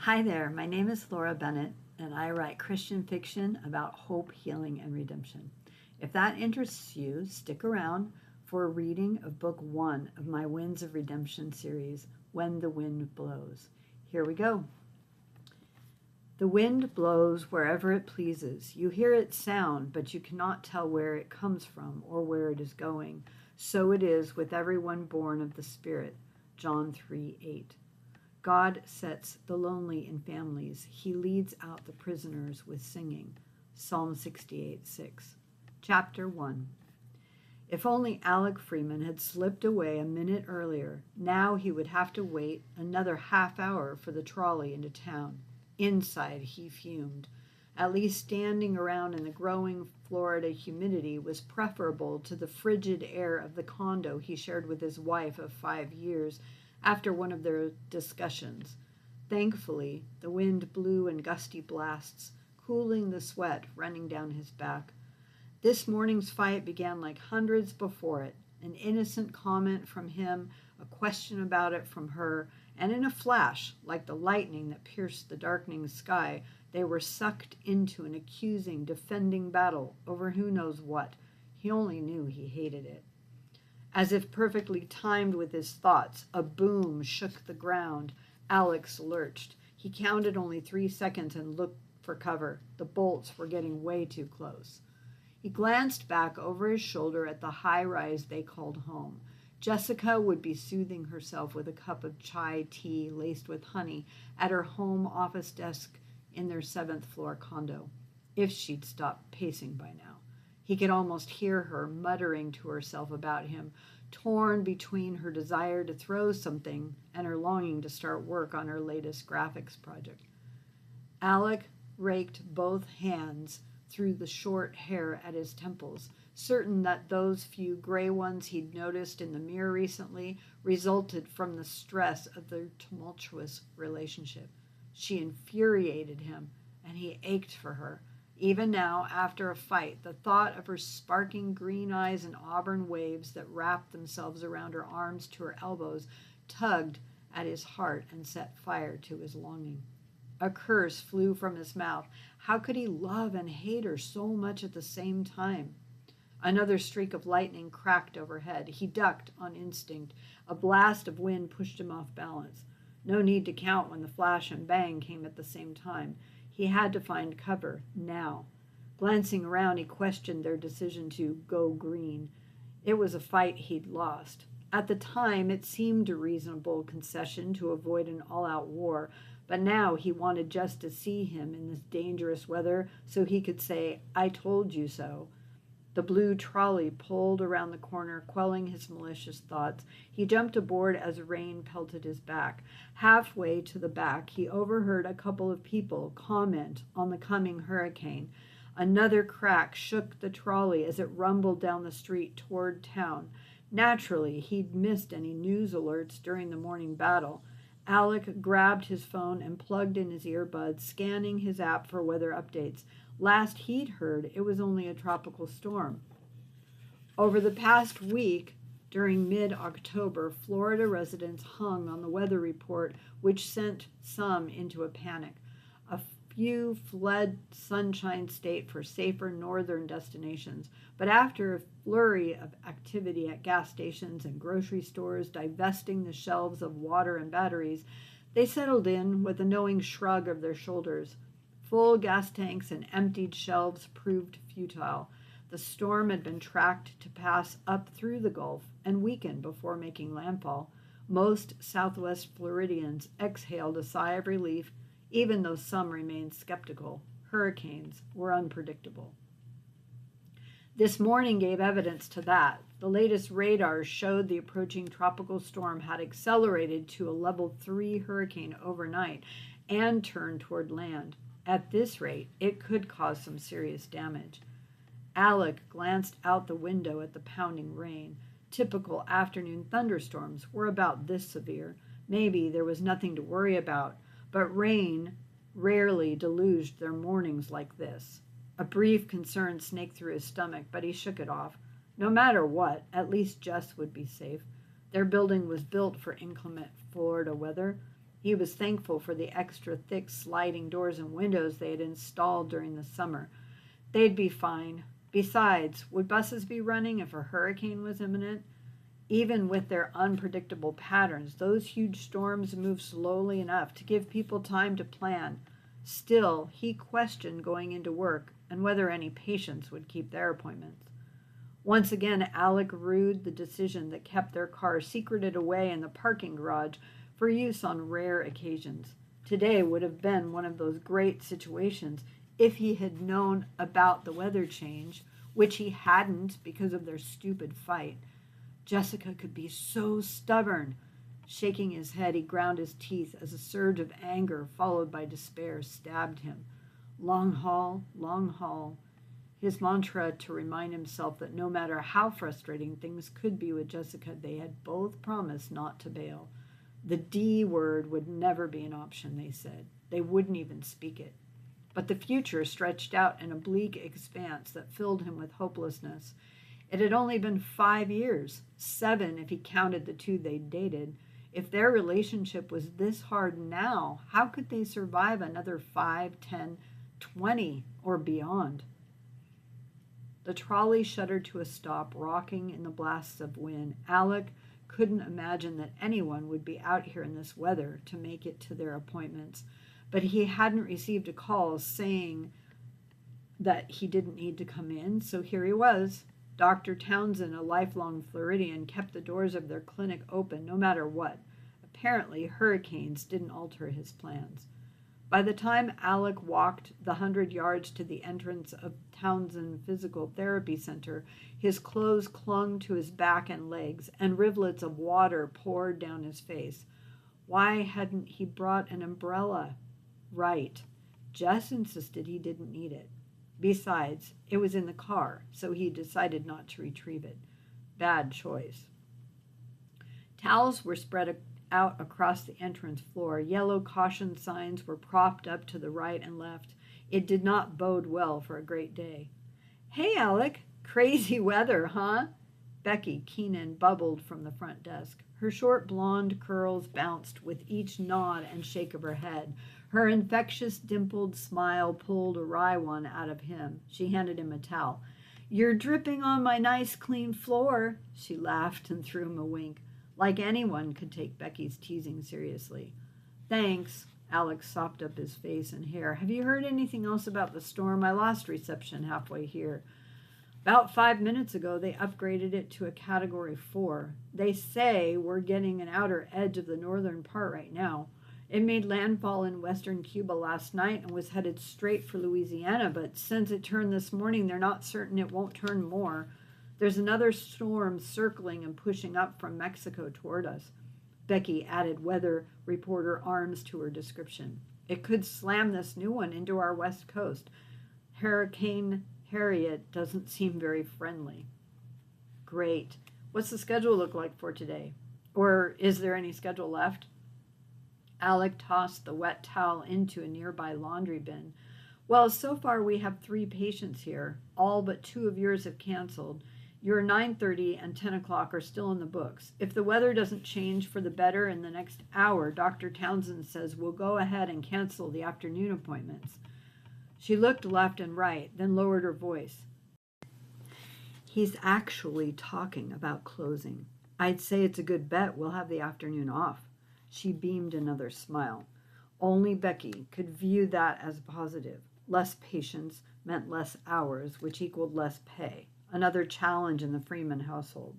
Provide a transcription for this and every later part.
Hi there, my name is Laura Bennett, and I write Christian fiction about hope, healing, and redemption. If that interests you, stick around for a reading of Book 1 of my Winds of Redemption series, When the Wind Blows. Here we go. The wind blows wherever it pleases. You hear its sound, but you cannot tell where it comes from or where it is going. So it is with everyone born of the Spirit. John 3:8. God sets the lonely in families. He leads out the prisoners with singing. Psalm 68:6. Chapter 1. If only Alec Freeman had slipped away a minute earlier, now he would have to wait another half hour for the trolley into town. Inside, he fumed. At least standing around in the growing Florida humidity was preferable to the frigid air of the condo he shared with his wife of 5 years after one of their discussions. Thankfully, the wind blew in gusty blasts, cooling the sweat running down his back. This morning's fight began like hundreds before it, an innocent comment from him, a question about it from her, and in a flash, like the lightning that pierced the darkening sky, they were sucked into an accusing, defending battle over who knows what. He only knew he hated it. As if perfectly timed with his thoughts, a boom shook the ground. Alex lurched. He counted only 3 seconds and looked for cover. The bolts were getting way too close. He glanced back over his shoulder at the high rise they called home. Jessica would be soothing herself with a cup of chai tea laced with honey at her home office desk in their 7th floor condo, if she'd stopped pacing by now. He could almost hear her muttering to herself about him, torn between her desire to throw something and her longing to start work on her latest graphics project. Alec raked both hands through the short hair at his temples, certain that those few gray ones he'd noticed in the mirror recently resulted from the stress of their tumultuous relationship. She infuriated him, and he ached for her. Even now, after a fight, the thought of her sparking green eyes and auburn waves that wrapped themselves around her arms to her elbows tugged at his heart and set fire to his longing. A curse flew from his mouth. How could he love and hate her so much at the same time? Another streak of lightning cracked overhead. He ducked on instinct. A blast of wind pushed him off balance. No need to count when the flash and bang came at the same time. He had to find cover, now. Glancing around, he questioned their decision to go green. It was a fight he'd lost. At the time, it seemed a reasonable concession to avoid an all-out war, but now he wanted just to see him in this dangerous weather so he could say, "I told you so." The blue trolley pulled around the corner, quelling his malicious thoughts. He jumped aboard as rain pelted his back. Halfway to the back, he overheard a couple of people comment on the coming hurricane. Another crack shook the trolley as it rumbled down the street toward town. Naturally, he'd missed any news alerts during the morning battle. Alec grabbed his phone and plugged in his earbuds, scanning his app for weather updates. Last he'd heard, it was only a tropical storm. Over the past week, during mid-October, Florida residents hung on the weather report, which sent some into a panic. A few fled Sunshine State for safer northern destinations, but after a flurry of activity at gas stations and grocery stores divesting the shelves of water and batteries, they settled in with a knowing shrug of their shoulders. Full gas tanks and emptied shelves proved futile. The storm had been tracked to pass up through the Gulf and weaken before making landfall. Most Southwest Floridians exhaled a sigh of relief, even though some remained skeptical. Hurricanes were unpredictable. This morning gave evidence to that. The latest radar showed the approaching tropical storm had accelerated to a level 3 hurricane overnight and turned toward land. At this rate, it could cause some serious damage. Alec glanced out the window at the pounding rain. Typical afternoon thunderstorms were about this severe. Maybe there was nothing to worry about, but rain rarely deluged their mornings like this. A brief concern snaked through his stomach, but he shook it off. No matter what, at least Jess would be safe. Their building was built for inclement Florida weather. He was thankful for the extra thick sliding doors and windows they had installed during the summer. They'd be fine. Besides, would buses be running if a hurricane was imminent? Even with their unpredictable patterns, those huge storms moved slowly enough to give people time to plan. Still, he questioned going into work and whether any patients would keep their appointments. Once again, Alec rued the decision that kept their car secreted away in the parking garage for use on rare occasions. Today would have been one of those great situations if he had known about the weather change, which he hadn't because of their stupid fight. Jessica could be so stubborn. Shaking his head, he ground his teeth as a surge of anger followed by despair stabbed him. Long haul, long haul. His mantra to remind himself that no matter how frustrating things could be with Jessica, they had both promised not to bail. The D word would never be an option, they said. They wouldn't even speak it. But the future stretched out in a bleak expanse that filled him with hopelessness. It had only been 5 years, 7 if he counted the 2 they'd dated. If their relationship was this hard now, how could they survive another 5, 10, 20, or beyond? The trolley shuddered to a stop, rocking in the blasts of wind. Alec couldn't imagine that anyone would be out here in this weather to make it to their appointments, but he hadn't received a call saying that he didn't need to come in, so here he was. Dr. Townsend, a lifelong Floridian, kept the doors of their clinic open no matter what. Apparently, hurricanes didn't alter his plans. By the time Alec walked the 100 yards to the entrance of Townsend Physical Therapy Center, his clothes clung to his back and legs, and rivulets of water poured down his face. Why hadn't he brought an umbrella? Right. Jess insisted he didn't need it. Besides, it was in the car, so he decided not to retrieve it. Bad choice. Towels were spread out across the entrance floor. Yellow caution signs were propped up to the right and left. It did not bode well for a great day. "Hey, Alec, crazy weather, huh?" Becky Keenan bubbled from the front desk. Her short blonde curls bounced with each nod and shake of her head. Her infectious dimpled smile pulled a wry one out of him. She handed him a towel. "You're dripping on my nice clean floor." She laughed and threw him a wink. Like anyone could take Becky's teasing seriously. "Thanks." Alex sopped up his face and hair. "Have you heard anything else about the storm? I lost reception halfway here." "About 5 minutes ago, they upgraded it to a Category 4. They say we're getting an outer edge of the northern part right now. It made landfall in western Cuba last night and was headed straight for Louisiana, but since it turned this morning, they're not certain it won't turn more. There's another storm circling and pushing up from Mexico toward us." Becky added weather reporter arms to her description. "It could slam this new one into our west coast. Hurricane Harriet doesn't seem very friendly." "Great. What's the schedule look like for today? Or is there any schedule left?" Alec tossed the wet towel into a nearby laundry bin. "Well, so far we have 3 patients here. All but 2 of yours have canceled. Your 9:30 and 10 o'clock are still in the books. If the weather doesn't change for the better in the next hour, Dr. Townsend says we'll go ahead and cancel the afternoon appointments." She looked left and right, then lowered her voice. "He's actually talking about closing. I'd say it's a good bet we'll have the afternoon off." She beamed another smile. Only Becky could view that as positive. Less patients meant less hours, which equaled less pay. Another challenge in the Freeman household.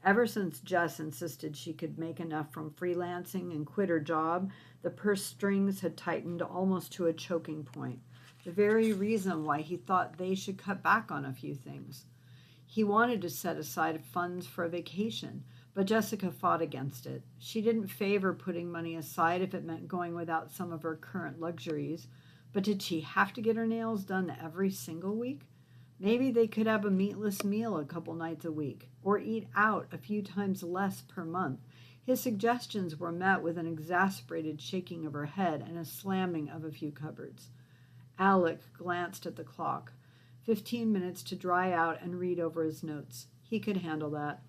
Ever since Jess insisted she could make enough from freelancing and quit her job, the purse strings had tightened almost to a choking point. The very reason why he thought they should cut back on a few things. He wanted to set aside funds for a vacation, but Jessica fought against it. She didn't favor putting money aside if it meant going without some of her current luxuries. But did she have to get her nails done every single week? Maybe they could have a meatless meal a couple nights a week, or eat out a few times less per month. His suggestions were met with an exasperated shaking of her head and a slamming of a few cupboards. Alec glanced at the clock. 15 minutes to dry out and read over his notes. He could handle that.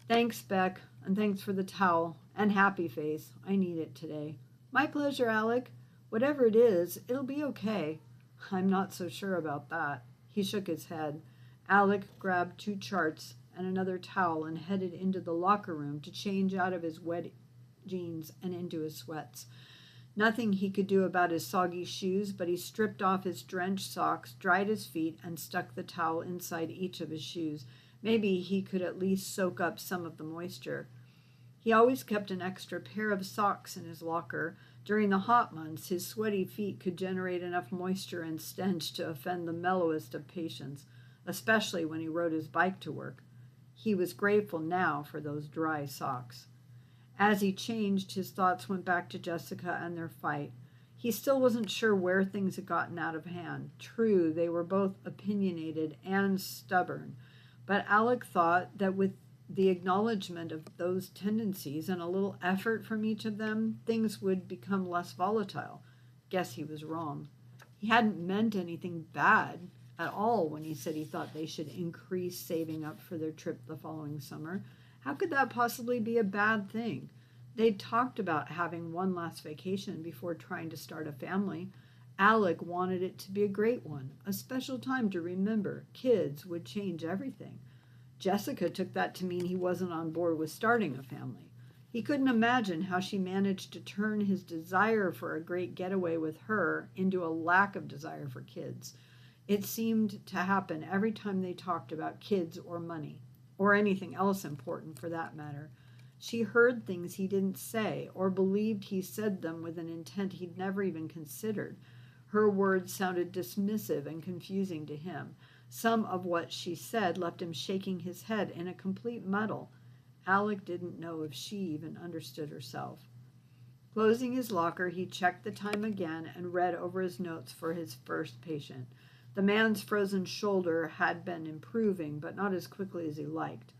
"Thanks, Beck, and thanks for the towel and happy face. I need it today." My pleasure, Alec. Whatever it is, it'll be okay. I'm not so sure about that. He shook his head. Alec grabbed 2 charts and another towel and headed into the locker room to change out of his wet jeans and into his sweats. Nothing he could do about his soggy shoes, but he stripped off his drenched socks, dried his feet, and stuck the towel inside each of his shoes. Maybe he could at least soak up some of the moisture. He always kept an extra pair of socks in his locker. During the hot months, his sweaty feet could generate enough moisture and stench to offend the mellowest of patients, especially when he rode his bike to work. He was grateful now for those dry socks. As he changed, his thoughts went back to Jessica and their fight. He still wasn't sure where things had gotten out of hand. True, they were both opinionated and stubborn, but Alec thought that with the acknowledgement of those tendencies and a little effort from each of them, things would become less volatile. Guess he was wrong. He hadn't meant anything bad at all when he said he thought they should increase saving up for their trip the following summer. How could that possibly be a bad thing? They'd talked about having one last vacation before trying to start a family. Alec wanted it to be a great one, a special time to remember. Kids would change everything. Jessica took that to mean he wasn't on board with starting a family. He couldn't imagine how she managed to turn his desire for a great getaway with her into a lack of desire for kids. It seemed to happen every time they talked about kids or money, or anything else important for that matter. She heard things he didn't say, or believed he said them with an intent he'd never even considered. Her words sounded dismissive and confusing to him. Some of what she said left him shaking his head in a complete muddle. Alec didn't know if she even understood herself. Closing his locker, he checked the time again and read over his notes for his first patient. The man's frozen shoulder had been improving, but not as quickly as he liked.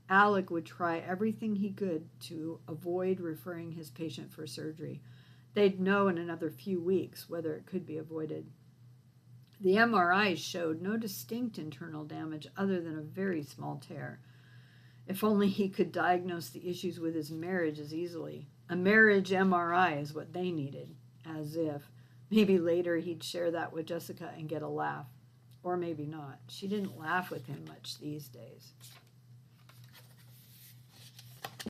Alec would try everything he could to avoid referring his patient for surgery. They'd know in another few weeks whether it could be avoided. The MRIs showed no distinct internal damage other than a very small tear. If only he could diagnose the issues with his marriage as easily. A marriage MRI is what they needed. As if. Maybe later he'd share that with Jessica and get a laugh. Or maybe not. She didn't laugh with him much these days.